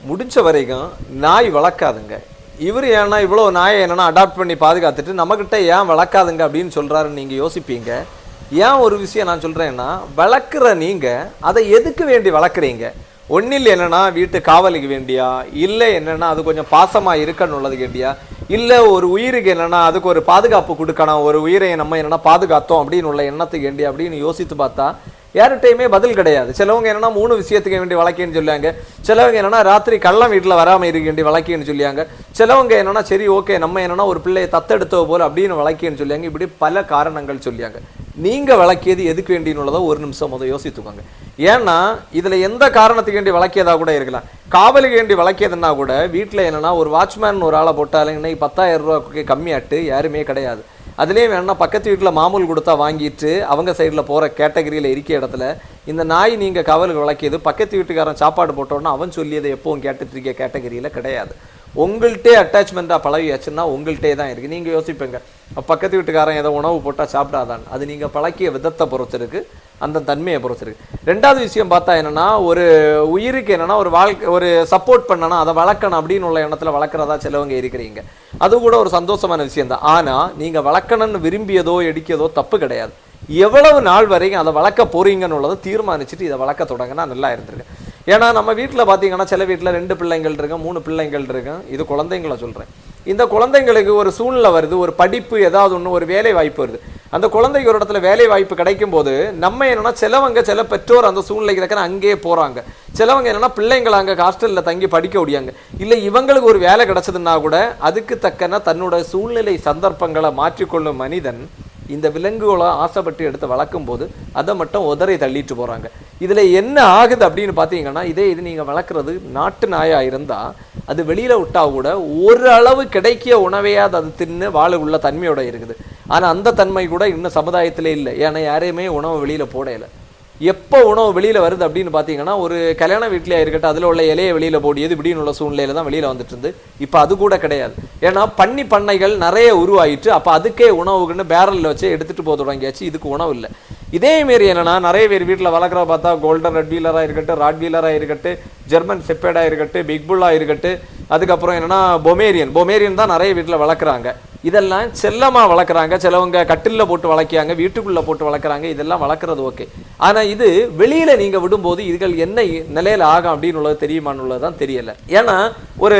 முடிஞ்ச வரைக்கும் நாய் வளர்க்காதுங்க. இவர் ஏன்னா இவ்வளோ நாயை என்னென்னா அடாப்ட் பண்ணி பாதுகாத்துட்டு நம்மக்கிட்ட ஏன் வளர்க்காதுங்க அப்படின்னு சொல்கிறாருன்னு நீங்கள் யோசிப்பீங்க. ஏன் ஒரு விஷயம் நான் சொல்கிறேன்னா, வளர்க்குற நீங்கள் அதை எதுக்கு வேண்டி வளர்க்குறீங்க? ஒன்றில் என்னென்னா வீட்டு காவலுக்கு வேண்டியா, இல்லை என்னென்னா அது கொஞ்சம் பாசமாக இருக்கன்னு உள்ளதுக்கு வேண்டியா, இல்லை ஒரு உயிருக்கு என்னென்னா அதுக்கு ஒரு பாதுகாப்பு கொடுக்கணும், ஒரு உயிரை நம்ம என்னென்னா பாதுகாத்தோம் அப்படின்னு உள்ள எண்ணத்துக்கு வேண்டி அப்படின்னு யோசித்து பார்த்தா யார்கிட்டையுமே பதில் கிடையாது. சிலவங்க என்னன்னா 3 விஷயத்துக்கு வேண்டி வளர்க்கேன்னு சொல்லுவாங்க. சிலவங்க என்னன்னா ராத்திரி கள்ளம் வீட்டில் வராமல் இருக்க வேண்டி வளர்க்கேன்னு சொல்லியாங்க. சிலவங்க என்னன்னா சரி ஓகே நம்ம என்னன்னா ஒரு பிள்ளையை தத்தெடுத்தோ போல் அப்படின்னு வளர்க்கேன்னு சொல்லியாங்க. இப்படி பல காரணங்கள் சொல்லியாங்க. நீங்கள் வளர்க்கியது எதுக்கு வேண்டியதுள்ளதோ ஒரு நிமிஷம் முதல் யோசித்துக்கோங்க. ஏன்னா இதில் எந்த காரணத்துக்கு வேண்டி வளர்க்கியதாக கூட இருக்கலாம். காவலுக்கு வேண்டி வளர்க்கியதுன்னா கூட வீட்டில் என்னன்னா ஒரு வாட்ச்மேன் ஒரு ஆளை போட்டாலும் இன்னைக்கு 10,000 ரூபாய்க்கு கம்மியாட்டு யாருமே கிடையாது. அதுலேயும் வேணா பக்கத்து வீட்டில் மாமூல் கொடுத்தா வாங்கிட்டு அவங்க சைடில் போகிற கேட்டகரியில் இருக்க இடத்துல இந்த நாய் நீங்கள் காவலுக்கு வளர்க்கியது பக்கத்து வீட்டுக்காரன் சாப்பாடு போட்டோன்னா அவன் சொல்லியதை எப்பவும் கேட்டுட்டு இருக்க கேட்டகரியில் கிடையாது. உங்கள்கிட்டே அட்டாச்மெண்ட்டாக பழகியாச்சுன்னா உங்கள்கிட்டே தான் இருக்குது. நீங்கள் யோசிப்பீங்க பக்கத்து வீட்டுக்காரன் ஏதோ உணவு போட்டால் சாப்பிடாதான். அது நீங்கள் பழக்கிய விதத்தை பொறுத்து இருக்குது, அந்த தன்மையை பொறுத்து இருக்குது. ரெண்டாவது விஷயம் பார்த்தா என்னென்னா, ஒரு உயிருக்கு என்னென்னா ஒரு வாழ்க்கை ஒரு சப்போர்ட் பண்ணணும், அதை வளர்க்கணும் அப்படின்னு உள்ள எண்ணத்தில் வளர்க்குறதா சிலவங்க இருக்கிறீங்க. அது கூட ஒரு சந்தோஷமான விஷயந்தான். ஆனால் நீங்கள் வளர்க்கணும்னு விரும்பியதோ எடுக்கியதோ தப்பு கிடையாது. எவ்வளவு நாள் வரைக்கும் அதை வளர்க்க போறீங்கன்னு உள்ளதை தீர்மானிச்சுட்டு இதை வளர்க்க தொடங்கினா நல்லா இருந்திருக்கு. ஏன்னா நம்ம வீட்டில் பார்த்தீங்கன்னா சில வீட்டில் 2 பிள்ளைங்கள் இருக்கும், 3 பிள்ளைங்கள் இருக்கும். இது குழந்தைங்களை சொல்கிறேன். இந்த குழந்தைங்களுக்கு ஒரு சூழ்நிலை வருது, ஒரு படிப்பு ஏதாவது ஒன்று, ஒரு வேலை வாய்ப்பு வருது. அந்த குழந்தைக்கு ஒரு இடத்துல வேலை வாய்ப்பு கிடைக்கும் போது நம்ம என்னன்னா சில பெற்றோர் அந்த சூழ்நிலைக்கு இருக்கிற அங்கேயே போகிறாங்க. சிலவங்க என்னன்னா பிள்ளைங்களை அங்கே ஹாஸ்டலில் தங்கி படிக்க முடியாங்க. இல்லை இவங்களுக்கு ஒரு வேலை கிடைச்சதுன்னா கூட அதுக்கு தக்கன தன்னோட சூழ்நிலை சந்தர்ப்பங்களை மாற்றிக்கொள்ளும் மனிதன் இந்த விலங்குகளை ஆசைப்பட்டு எடுத்து வளர்க்கும் போது அதை மட்டும் உதறி தள்ளிட்டு போகிறாங்க. இதில் என்ன ஆகுது அப்படின்னு பார்த்தீங்கன்னா, இது நீங்கள் வளர்க்குறது நாட்டு நாயாக இருந்தால் அது வெளியில் விட்டால் கூட ஓரளவு கிடைக்கிய உணவையாவது அது தின்னு வாழ உள்ள தன்மையோட இருக்குது. ஆனால் அந்த தன்மை கூட இன்னும் சமுதாயத்திலே இல்லை. ஏன்னா யாரையுமே உணவு வெளியில் போடையில. எப்போ உணவு வெளியில் வருது அப்படின்னு பார்த்தீங்கன்னா, ஒரு கல்யாண வீட்டிலே இருக்கட்டும் அதில் உள்ள இலையை வெளியில் போடியது இப்படின்னு உள்ள சூழ்நிலையில தான் வெளியில் வந்துட்டு இருந்து. இப்போ அது கூட கிடையாது. ஏன்னா பண்ணைகள் நிறைய உருவாயிட்டு அப்போ அதுக்கே உணவுக்குன்னு பேரலில் வச்சு எடுத்துகிட்டு போக தொடங்கியாச்சு. இதுக்கு உணவு இல்லை. இதேமாரி என்னன்னா நிறைய பேர் வீட்டில் வளர்க்குற பார்த்தா கோல்டன் ரெட் வீலராக இருக்கட்டும், ராட் வீலராக இருக்கட்டும், ஜெர்மன் செப்பேடாக இருக்கட்டும், பிக் புல்லாக இருக்கட்டும், அதுக்கப்புறம் என்னன்னா பொமேரியன் தான் நிறைய வீட்டில் வளர்க்குறாங்க. இதெல்லாம் செல்லமாக வளர்க்குறாங்க. சிலவங்க கட்டிலில் போட்டு வளர்க்காங்க, வீட்டுக்குள்ளே போட்டு வளர்க்குறாங்க. இதெல்லாம் வளர்க்குறது ஓகே. ஆனால் இது வெளியில் நீங்கள் விடும்போது இதுகள் என்ன நிலையில் ஆகும் அப்படின்னு உள்ளது தெரியுமான்னு தான் தெரியலை. ஏன்னா ஒரு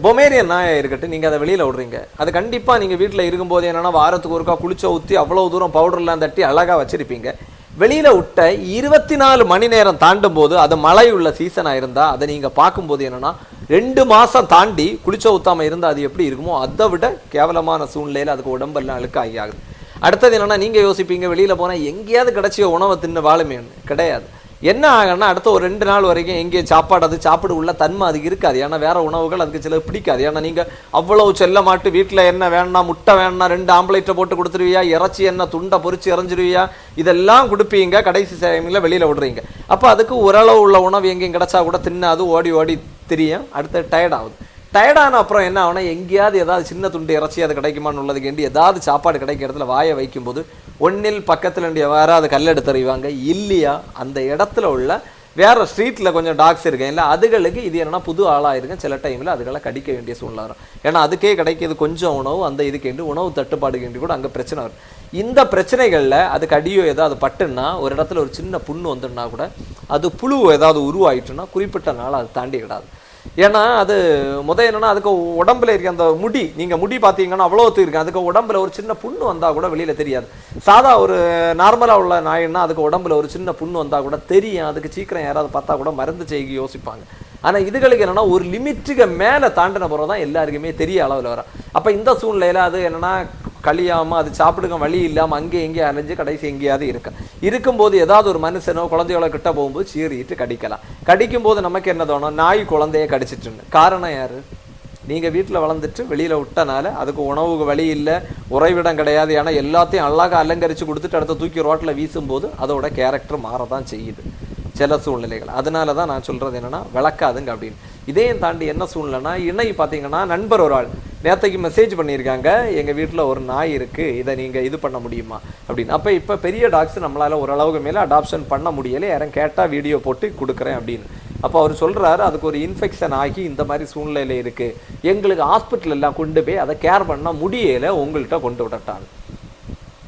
பொமேரியன் நாயாக இருக்கட்டும், நீங்கள் அதை வெளியில் விடுறீங்க, அது கண்டிப்பாக நீங்கள் வீட்டில் இருக்கும்போது என்னென்னா வாரத்துக்கு ஒருக்கா குளிச்ச ஊற்றி அவ்வளோ தூரம் பவுடர்லாம் தட்டி அழகாக வச்சுருப்பீங்க. வெளியில் விட்ட 24 மணி நேரம் தாண்டும் போது அது மழை உள்ள சீசனாக இருந்தால் அதை நீங்கள் பார்க்கும்போது என்னென்னா 2 மாதம் தாண்டி குளிச்ச ஊற்றாமல் இருந்தால் அது எப்படி இருக்குமோ அதை விட கேவலமான சூழ்நிலையில் அதுக்கு உடம்பெல்லாம் அழுக்காகி ஆகுது. அடுத்தது என்னென்னா, நீங்கள் யோசிப்பீங்க வெளியில் போனால் எங்கேயாவது கிடச்சிய உணவை தின்னு வாழுமேன்னு. கிடையாது. என்ன ஆகுன்னா அடுத்த ஒரு 2 நாள் வரைக்கும் எங்கேயும் சாப்பாடு அது சாப்பிட உள்ள தன்மை அதுக்கு இருக்காது. ஏன்னா வேற உணவுகள் அதுக்கு சில பிடிக்காது. ஏன்னா நீங்கள் அவ்வளவு செல்ல மாட்டு வீட்டில் என்ன வேணா, முட்டை வேணா 2 ஆம்லேட்டை போட்டு கொடுத்துருவியா, இறைச்சி என்ன துண்டை பொறிச்சு இறஞ்சிருவியா, இதெல்லாம் கொடுப்பீங்க. கடைசி டைமில் வெளியில் விடுறீங்க. அப்போ அதுக்கு ஓரளவு உள்ள உணவு எங்கேயும் கிடச்சா கூட தின்னாது, ஓடி ஓடி தெரியும். அடுத்த டயர்ட் ஆகுது. டயர்டான அப்புறம் என்ன ஆகுனா எங்கேயாவது ஏதாவது சின்ன துண்டு இறைச்சி அது கிடைக்குமான்னு உள்ளதுக்கு வேண்டி ஏதாவது சாப்பாடு கிடைக்கிற இடத்துல வாயை வைக்கும்போது ஒன்றில் பக்கத்தில் வேற அது கல்லெடுத்து அறிவாங்க. இல்லையா அந்த இடத்துல உள்ள வேற ஸ்ட்ரீட்டில் கொஞ்சம் டாக்ஸ் இருக்கேன் இல்லை, அதுகளுக்கு இது என்னன்னா புது ஆளாக இருக்கும். சில டைமில் அதுகளை கடிக்க வேண்டிய சூழ்நிலை வரும். ஏன்னா அதுக்கே கிடைக்கிது கொஞ்சம் உணவு, அந்த இதுக்கேண்டு உணவு தட்டுப்பாடுக்கேண்டி கூட அங்கே பிரச்சனை வரும். இந்த பிரச்சனைகளில் அதுக்கு அடியோ ஏதாவது பட்டுன்னா ஒரு இடத்துல ஒரு சின்ன புண்ணு வந்துன்னா கூட அது புழு ஏதாவது உருவாயிட்டுன்னா குறிப்பிட்ட நாள் அது தாண்டி விடாது. ஏன்னா அது என்னன்னா அதுக்கு உடம்புல இருக்க அந்த முடி, நீங்கள் முடி பார்த்தீங்கன்னா அவ்வளோத்து இருக்கு, அதுக்கு உடம்புல ஒரு சின்ன புண்ணு வந்தால் கூட வெளியில் தெரியாது. சாதா ஒரு நார்மலாக உள்ள நாயின்னா அதுக்கு உடம்புல ஒரு சின்ன புண்ணு வந்தால் கூட தெரியும். அதுக்கு சீக்கிரம் யாராவது பார்த்தா கூட மருந்து செய்ய யோசிப்பாங்க. ஆனால் இதுகளுக்கு என்னென்னா ஒரு லிமிட்டுக்கு மேலே தாண்டின பிறகு தான் எல்லாருக்குமே தெரிய அளவில் வரும். அப்போ இந்த சூழ்நிலையில் அது என்னென்னா கழியாமல் அது சாப்பிடுங்க வழி இல்லாமல் அங்கே எங்கேயும் அலைஞ்சு கடைசி எங்கேயாவது இருக்கும்போது ஏதாவது ஒரு மனுஷனோ குழந்தையோட கிட்ட போகும்போது சீறிட்டு கடிக்கலாம். கடிக்கும் போது நமக்கு என்ன தோணும், நாய் குழந்தைய கடிச்சிட்டுன்னு. காரணம் யாரு? நீங்கள் வீட்டில் வளர்ந்துட்டு வெளியில் விட்டனால அதுக்கு உணவுக்கு வழி இல்லை, உறைவிடம் கிடையாது. ஏன்னா எல்லாத்தையும் அழகாக அலங்கரித்து கொடுத்துட்டு அடுத்த தூக்கி ரோட்டில் வீசும்போது அதோட கேரக்டர் மாறதான் செய்யுது சில சூழ்நிலைகள். அதனால தான் நான் சொல்கிறது என்னென்னா விளக்காதுங்க அப்படின்னு. இதையும் தாண்டி என்ன சூழ்நிலைன்னா, இன்னைக்கு பார்த்தீங்கன்னா நண்பர் ஒரு ஆள் நேற்றைக்கு மெசேஜ் பண்ணியிருக்காங்க, எங்கள் வீட்டில் ஒரு நாய் இருக்குது, இதை நீங்கள் இது பண்ண முடியுமா அப்படின்னு. அப்போ இப்போ பெரிய டாக்ஸ் நம்மளால் ஓரளவுக்கு மேலே அடாப்ஷன் பண்ண முடியலை, யாரும் கேட்டால் வீடியோ போட்டு கொடுக்குறேன் அப்படின்னு. அப்போ அவர் சொல்கிறாரு அதுக்கு ஒரு இன்ஃபெக்ஷன் ஆகி இந்த மாதிரி சூழ்நிலையில் இருக்குது, எங்களுக்கு ஹாஸ்பிட்டல் எல்லாம் கொண்டு போய் அதை கேர் பண்ணால் முடியலை, உங்கள்கிட்ட கொண்டு விடட்டாங்க.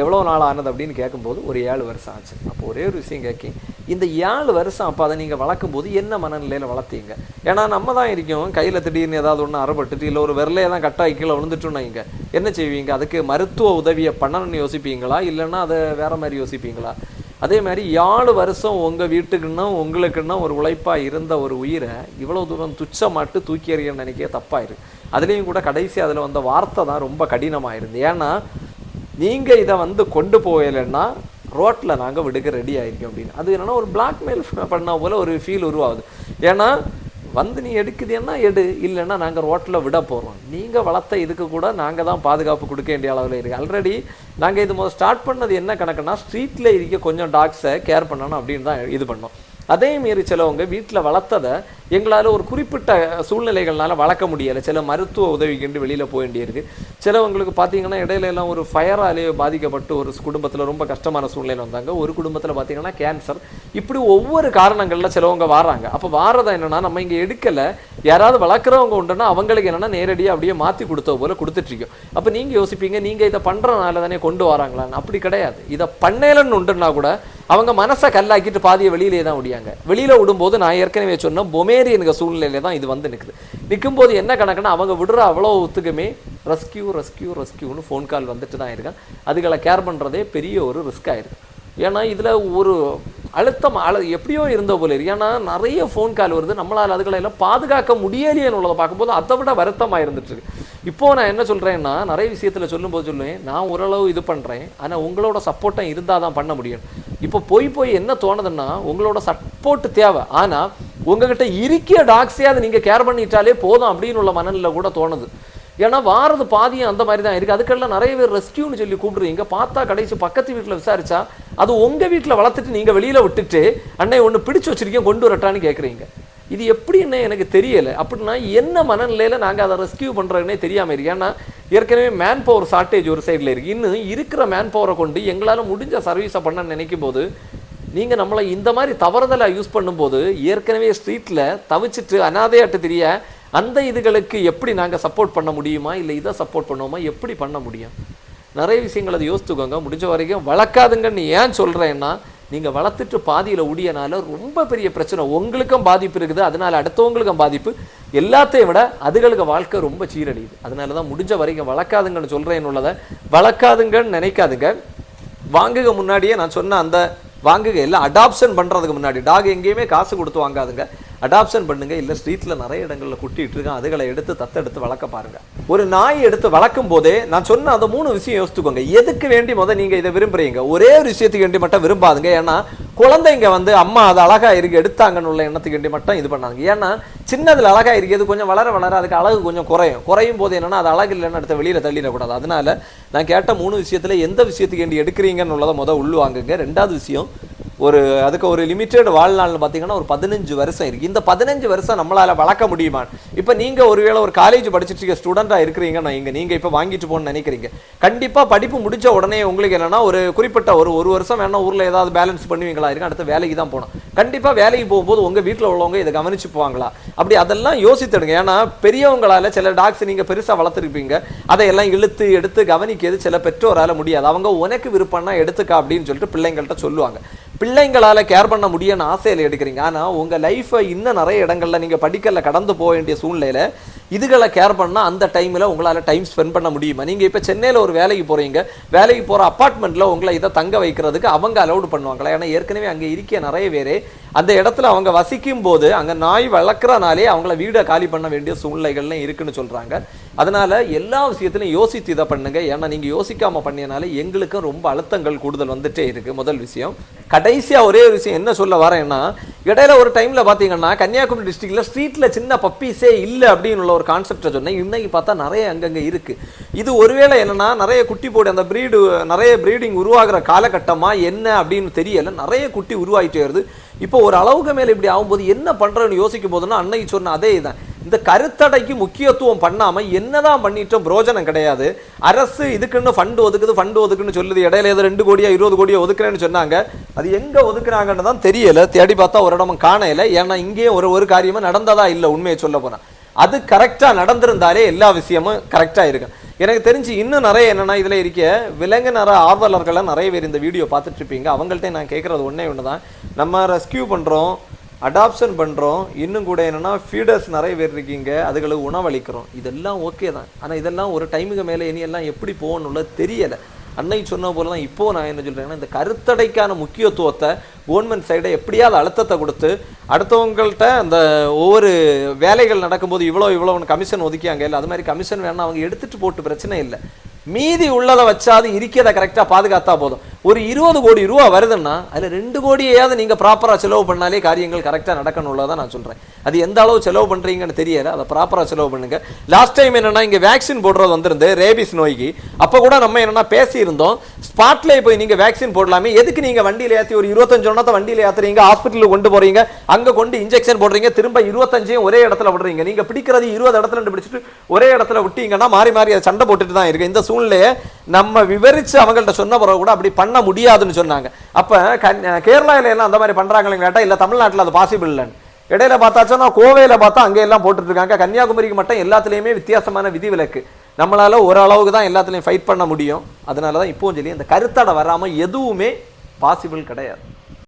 எவ்வளோ நாள் ஆனது அப்படின்னு கேட்கும்போது ஒரு 7 வருஷம் ஆச்சு. அப்போ ஒரே ஒரு விஷயம் கேட்க, இந்த 7 வருஷம் அப்போ அதை நீங்கள் வளர்க்கும் போது என்ன மனநிலையில் வளர்த்தீங்க? ஏன்னா நம்ம தான் இருக்கோம் கையில் திடீர்னு ஏதாவது ஒன்று அறப்பட்டுட்டு இல்லை ஒரு விரலையே தான் கட்டாகி கீழே விழுந்துட்டோன்னா இங்கே என்ன செய்வீங்க? அதுக்கு மருத்துவ உதவியை பண்ணணும்னு யோசிப்பீங்களா, இல்லைன்னா அதை வேற மாதிரி யோசிப்பீங்களா? அதே மாதிரி 7 வருஷம் உங்கள் வீட்டுக்குன்னா உங்களுக்குன்னா ஒரு உழைப்பாக இருந்த ஒரு உயிரை இவ்வளோ தூரம் துச்சமாட்டு தூக்கி எறியன்னு நினைக்க தப்பாயிரு. அதுலேயும் கூட கடைசி அதில் வந்த வார்த்தை தான் ரொம்ப கடினமாயிருந்து. ஏன்னா நீங்கள் இதை கொண்டு போகலைன்னா ரோட்டில் நாங்கள் விடுக்க ரெடி ஆகிருக்கோம் அப்படின்னு. அது என்னென்னா ஒரு பிளாக்மெயில் பண்ண போல் ஒரு ஃபீல் உருவாகுது. ஏன்னா நீ எடுக்குதுன்னா எடு, இல்லைன்னா நாங்கள் ரோட்டில் விட போகிறோம். நீங்கள் வளர்த்த இதுக்கு கூட நாங்கள் தான் பாதுகாப்பு கொடுக்க வேண்டிய அளவில் இருக்குது. ஆல்ரெடி நாங்கள் இது முதல் ஸ்டார்ட் பண்ணது என்ன கணக்குன்னா, ஸ்ட்ரீட்டில் இருக்க கொஞ்சம் டாக்ஸை கேர் பண்ணணும் அப்படின்னு தான் இது பண்ணோம். அதே மாரி சிலவங்க வீட்டில் வளர்த்ததை எங்களால் ஒரு குறிப்பிட்ட சூழ்நிலைகள்னால வளர்க்க முடியலை. சில மருத்துவ உதவிக்கு வெளியில் போக வேண்டியிருக்கு. சிலவங்களுக்கு பார்த்தீங்கன்னா இடையில எல்லாம் ஒரு ஃபயராலேயே பாதிக்கப்பட்டு ஒரு குடும்பத்தில் ரொம்ப கஷ்டமான சூழ்நிலை வந்தாங்க. ஒரு குடும்பத்தில் பார்த்தீங்கன்னா கேன்சர். இப்படி ஒவ்வொரு காரணங்களில் சிலவங்க வாராங்க. அப்போ வாரதை என்னென்னா, நம்ம இங்கே எடுக்கலை, யாராவது வளர்க்குறவங்க உண்டுன்னா அவங்களுக்கு என்னென்னா நேரடியாக அப்படியே மாற்றி கொடுத்த போல கொடுத்துட்ருக்கோம். அப்போ நீங்கள் யோசிப்பீங்க, நீங்கள் இதை பண்ணுறதுனால தானே கொண்டு வராங்களான்னு. அப்படி கிடையாது. இதை பண்ணலன்னு உண்டுன்னா கூட அவங்க மனசை கல்லாக்கிட்டு பாதியை வெளியிலே தான் விடியாங்க. வெளியில் விடும்போது நான் ஏற்கனவே சொன்ன பொமேரியனுக்கு சூழ்நிலையில தான் இது நிற்குது. நிற்கும்போது என்ன கணக்குன்னா, அவங்க விடுற அவ்வளோ ஒத்துக்குமே ரெஸ்கியூன்னு ஃபோன் கால் வந்துட்டு தான் இருக்கான். அதுகளை கேர் பண்ணுறதே பெரிய ஒரு ரிஸ்க் ஆயிருக்கு. ஏன்னா இதில் ஒரு அழுத்தம் எப்படியோ இருந்த போல இருக்கு. ஏன்னா நிறைய ஃபோன் கால் வருது, நம்மளால் அதுகளை எல்லாம் பாதுகாக்க முடியலையேன்னு உள்ளதை பார்க்கும்போது அதை விட வருத்தமாக இருந்துட்டு இருக்கு. இப்போது நான் என்ன சொல்கிறேன்னா, நிறைய விஷயத்தில் சொல்லும்போது சொல்லுவேன், நான் ஓரளவு இது பண்ணுறேன், ஆனால் உங்களோட சப்போர்ட்டும் இருந்தால் தான் பண்ண முடியும். இப்போ போய் என்ன தோணுதுன்னா, உங்களோட சப்போர்ட் தேவை, ஆனால் உங்ககிட்ட இருக்கிய டாக்ஸையாவது நீங்கள் கேர் பண்ணிட்டாலே போதும் அப்படின்னு உள்ள மனநிலை கூட தோணுது. ஏன்னா வாரது பாதியும் அந்த மாதிரி தான் இருக்குது. அதுக்கெல்லாம் நிறைய பேர் ரெஸ்கியூன்னு சொல்லி கூப்பிடுறீங்க. பார்த்தா கடைசி பக்கத்து வீட்டில் விசாரிச்சா அது உங்கள் வீட்டில் வளர்த்துட்டு நீங்கள் வெளியில் விட்டுட்டு அன்னை ஒன்று பிடிச்சி வச்சிருக்கேன் கொண்டு வரட்டான்னு கேட்குறீங்க. இது எப்படின்னு எனக்கு தெரியலை. அப்படின்னா என்ன மனநிலையில் நாங்கள் அதை ரெஸ்கியூ பண்ணுறதுனே தெரியாமல் இருக்கு. ஏன்னா ஏற்கனவே மேன் பவர் ஷார்ட்டேஜ் ஒரு சைடில் இருக்குது. இன்னும் இருக்கிற மேன் பவரை கொண்டு எங்களால் முடிஞ்ச சர்வீஸை பண்ண நினைக்கும் போது நீங்கள் நம்மளை இந்த மாதிரி தவறுதலாக யூஸ் பண்ணும்போது ஏற்கனவே ஸ்ட்ரீட்டில் தவிச்சிட்டு அனாதையாட்டு தெரிய அந்த இதுகளுக்கு எப்படி நாங்கள் சப்போர்ட் பண்ண முடியுமா, இல்லை இதை சப்போர்ட் பண்ணுவோமா, எப்படி பண்ண முடியும்? நிறைய விஷயங்கள் அதை யோசித்துக்கோங்க. முடிஞ்ச வரைக்கும் வளர்க்காதுங்கன்னு ஏன் சொல்கிறேன்னா, நீங்கள் வளர்த்துட்டு பாதியில் உடியனால ரொம்ப பெரிய பிரச்சனை, உங்களுக்கும் பாதிப்பு இருக்குது, அதனால் அடுத்தவங்களுக்கும் பாதிப்பு, எல்லாத்தையும் விட அதுகளுக்கு வாழ்க்கை ரொம்ப சீரடியுது. அதனால தான் முடிஞ்ச வரைக்கும் வளர்க்காதுங்கன்னு சொல்கிறேன்னு உள்ளதை வளர்க்காதுங்கன்னு நினைக்காதுங்க. வாங்குக முன்னாடியே நான் சொன்ன அந்த வாங்குக எல்லாம் அடாப்ஷன் பண்ணுறதுக்கு முன்னாடி டாக் எங்கேயுமே காசு கொடுத்து வாங்காதுங்க, அடாப்ஷன் பண்ணுங்க. இல்லை ஸ்ட்ரீட்டில் நிறைய இடங்களில் குட்டிட்டு இருக்கான், அதுகளை எடுத்து தத்தெடுத்து வளர்க்க பாருங்க. ஒரு நாய் எடுத்து வளர்க்கும் போதே நான் சொன்ன அந்த 3 விஷயம் யோசித்துக்கோங்க. எதுக்கு வேண்டி நீங்கள் இதை விரும்புறீங்க? ஒரே ஒரு விஷயத்துக்கு வேண்டி மட்டும் விரும்பாதுங்க. ஏன்னா குழந்தைங்க அம்மா அது அழகா இருக்கு எடுத்தாங்கன்னு உள்ள எண்ணத்துக்கு வேண்டி மட்டும் இது பண்ணாங்க. ஏன்னா சின்னதில் அழகா இருக்குது, கொஞ்சம் வளர வளர அதுக்கு அழகு கொஞ்சம் குறையும் போது என்னன்னா அது அழகு இல்லைன்னு அடுத்த வெளியில் தள்ளிடக்கூடாது. அதனால நான் கேட்ட 3 விஷயத்துல எந்த விஷயத்துக்கு வேண்டி எடுக்கிறீங்கன்னு உள்ளதை உள்வாங்குங்க. 2வது விஷயம், அதுக்கு ஒரு லிமிட்டட் வாழ்நாள்னு பார்த்தீங்கன்னா ஒரு 15 வருஷம் இருக்குது. இந்த 15 வருஷம் நம்மளால் வளர்க்க முடியுமா? இப்போ நீங்கள் ஒருவேளை ஒரு காலேஜ் படிச்சுட்டு இருக்க ஸ்டூடெண்ட்டாக இருக்கிறீங்கன்னா நீங்கள் இப்போ வாங்கிட்டு போகணும்னு நினைக்கிறீங்க. கண்டிப்பாக படிப்பு முடிச்ச உடனே உங்களுக்கு என்னென்னா ஒரு குறிப்பிட்ட ஒரு வருஷம் வேணா ஊரில் ஏதாவது பேலன்ஸ் பண்ணுவீங்களா இருக்கும், அடுத்த வேலைக்கு தான் போகணும். கண்டிப்பாக வேலைக்கு போகும்போது உங்கள் வீட்டில் உள்ளவங்க இதை கவனிச்சு போவாங்களா? அப்படி அதெல்லாம் யோசித்துடுங்க. ஏன்னா பெரியவங்களால் சில டாக்ஸ் நீங்கள் பெருசாக வளர்த்துருப்பீங்க, அதையெல்லாம் இழுத்து எடுத்து கவனிக்கிறது சில பெற்றோரால் முடியாது. அவங்க உனக்கு விருப்பம்னா எடுத்துக்கா அப்படின்னு சொல்லிட்டு பிள்ளைங்கள்ட்ட சொல்லுவாங்க. பிள்ளைங்களால் கேர் பண்ண முடியும்னு ஆசையில் எடுக்கிறீங்க. ஆனால் உங்கள் லைஃப்பை இன்னும் நிறைய இடங்களில் நீங்கள் படிக்கல கடந்து போக வேண்டிய சூழ்நிலையில் இதுகளை கேர் பண்ணால் அந்த டைமில் உங்களால் டைம் ஸ்பெண்ட் பண்ண முடியுமா? நீங்கள் இப்போ சென்னையில் ஒரு வேலைக்கு போகிறீங்க, வேலைக்கு போகிற அப்பார்ட்மெண்ட்டில் உங்களை இதை தங்க வைக்கிறதுக்கு அவங்க அலௌடு பண்ணுவாங்களா? ஏன்னா ஏற்கனவே அங்கே இருக்க நிறைய பேர் அந்த இடத்துல அவங்க வசிக்கும் போது அங்கே நாய் வளர்க்குறனாலே அவங்கள வீடை காலி பண்ண வேண்டிய சூழ்நிலைகள்லாம் இருக்குன்னு சொல்கிறாங்க. அதனால் எல்லா விஷயத்திலையும் யோசித்து இதை பண்ணுங்க. ஏன்னா நீங்கள் யோசிக்காமல் பண்ணியனால எங்களுக்கும் ரொம்ப அழுத்தங்கள் கூடுதல் வந்துட்டே இருக்குது. முதல் விஷயம். கடைசியாக ஒரே ஒரு விஷயம் என்ன சொல்ல வரேன்னா, இடையில ஒரு டைமில் பார்த்தீங்கன்னா கன்னியாகுமரி டிஸ்ட்ரிக்டில் ஸ்ட்ரீட்டில் சின்ன பப்பீஸே இல்லை அப்படின்னு உள்ள ஒரு கான்செப்டை சொன்னேன். இன்னைக்கு பார்த்தா நிறைய அங்கங்கே இருக்குது. இது ஒருவேளை என்னென்னா நிறைய குட்டி போடு அந்த நிறைய ப்ரீடிங் உருவாகிற காலகட்டமாக என்ன அப்படின்னு தெரியலை. நிறைய குட்டி உருவாகிட்டே வருது. இப்போ ஒரு அளவுக்கு மேலே இப்படி ஆகும்போது என்ன பண்ணுறேன்னு யோசிக்கும் போதுன்னா அன்னைக்கு சொன்ன அதே தான், இந்த கருத்தடைக்கு முக்கியத்துவம் பண்ணாம என்னதான் பண்ணிட்டோம், பிரோஜனம் கிடையாது. அரசு இதுக்குன்னு ஃபண்டு ஒதுக்குன்னு சொல்லுது. இடையில ஏதோ 2 கோடியா 20 கோடியா ஒதுக்குறேன்னு சொன்னாங்க. அது எங்க ஒதுக்குறாங்கன்னு தான் தெரியல. தேடி பார்த்தா ஒரு இடமும் காணல. ஏன்னா இங்கேயும் ஒரு காரியமும் நடந்ததா இல்லை. உண்மையை சொல்ல போனா அது கரெக்டா நடந்திருந்தாலே எல்லா விஷயமும் கரெக்டா இருக்கும். எனக்கு தெரிஞ்சு இன்னும் நிறைய என்னன்னா இதுல இருக்க விலங்கினர ஆர்வலர்கள்லாம் நிறைய பேர் இந்த வீடியோ பார்த்துட்டு இருப்பீங்க. அவங்கள்ட்ட நான் கேட்கறது ஒண்ணுதான், நம்ம ரெஸ்கியூ பண்றோம், அடாப்ஷன் பண்ணுறோம், இன்னும் கூட என்னென்னா ஃபீடர்ஸ் நிறைய பேர் இருக்கீங்க, அதுகளுக்கு உணவளிக்கிறோம். இதெல்லாம் ஓகே தான். ஆனால் இதெல்லாம் ஒரு டைமுக்கு மேலே இனியெல்லாம் எப்படி போகணும்ல தெரியலை. அன்னைக்கு சொன்ன போல தான் இப்போது நான் என்ன சொல்கிறேன்னா, இந்த கருத்தடைக்கான முக்கியத்துவத்தை கவர்மெண்ட் சைடை எப்படியாவது அழுத்தத்தை கொடுத்து அடுத்தவங்கள்ட்ட அந்த ஒவ்வொரு வேலைகள் நடக்கும்போது இவ்வளோன்னு கமிஷன் ஒதுக்கியாங்க இல்லை, அது மாதிரி கமிஷன் வேணா அவங்க எடுத்துகிட்டு போட்டு பிரச்சனை இல்லை. மீதி உள்ளதை வச்சாது இருக்கிறத கரெக்டாக பாதுகாத்தா போதும். ஒரு 20 கோடி ரூபா வருதுன்னா அதில் 2 கோடியாவது நீங்கள் ப்ராப்பராக செலவு பண்ணாலே காரியங்கள் கரெக்டாக நடக்கணும்லதான் நான் சொல்கிறேன். அது எந்த அளவு செலவு பண்ணுறீங்கன்னு தெரியல, அதை ப்ராப்பராக செலவு பண்ணுங்க. லாஸ்ட் டைம் என்னன்னா இங்கே வேக்சின் போடுறது வந்திருந்து ரேபிஸ் நோய்க்கு. அப்போ கூட நம்ம என்னன்னா பேசியிருந்தோம், ஸ்பாட்லேயே போய் நீங்கள் வேக்சின் போடலாமே, எதுக்கு நீங்கள் வண்டியில் ஏற்றி ஒரு 25 ஒன்றத்தை வண்டியில் ஏற்றுறீங்க, ஹாஸ்பிட்டலுக்கு கொண்டு போகிறீங்க, அங்கே கொண்டு இன்ஜெக்ஷன் போடுறீங்க, திரும்ப 25 ஒரே இடத்துல விடுறீங்க. நீங்கள் பிடிக்கிறது 20 இடத்துல பிடிச்சிட்டு ஒரே இடத்துல விட்டீங்கன்னா மாறி மாறி அதை சண்டை போட்டுட்டு தான் இருக்கு. இந்த சூழ்நிலையை நம்ம விவரிச்சு அவங்கள்ட்ட சொன்ன பிறகு கூட அப்படி பண்ண முடியாதுன்னு சொன்னாங்க. அப்ப கேரளாவில எல்லாம் அந்த மாதிரி பண்றாங்கன்னு கேட்டா இல்ல, தமிழ்நாட்டில் அது பாசிபிள் இல்லைன்னு. இடையில பார்த்தாச்சுன்னா கோவையில பார்த்தா அங்கே எல்லாம் போட்டுட்டு இருக்காங்க. கன்னியாகுமரிக்கு மட்டும் எல்லாத்துலயுமே வித்தியாசமான விதிவிலக்கு. நம்மளால ஓரளவுக்கு தான் எல்லாத்துலயும் ஃபைட் பண்ண முடியும். அதனாலதான் இப்பவும் சொல்லி அந்த கருத்தடை வராம எதுவுமே பாசிபிள் கிடையாது.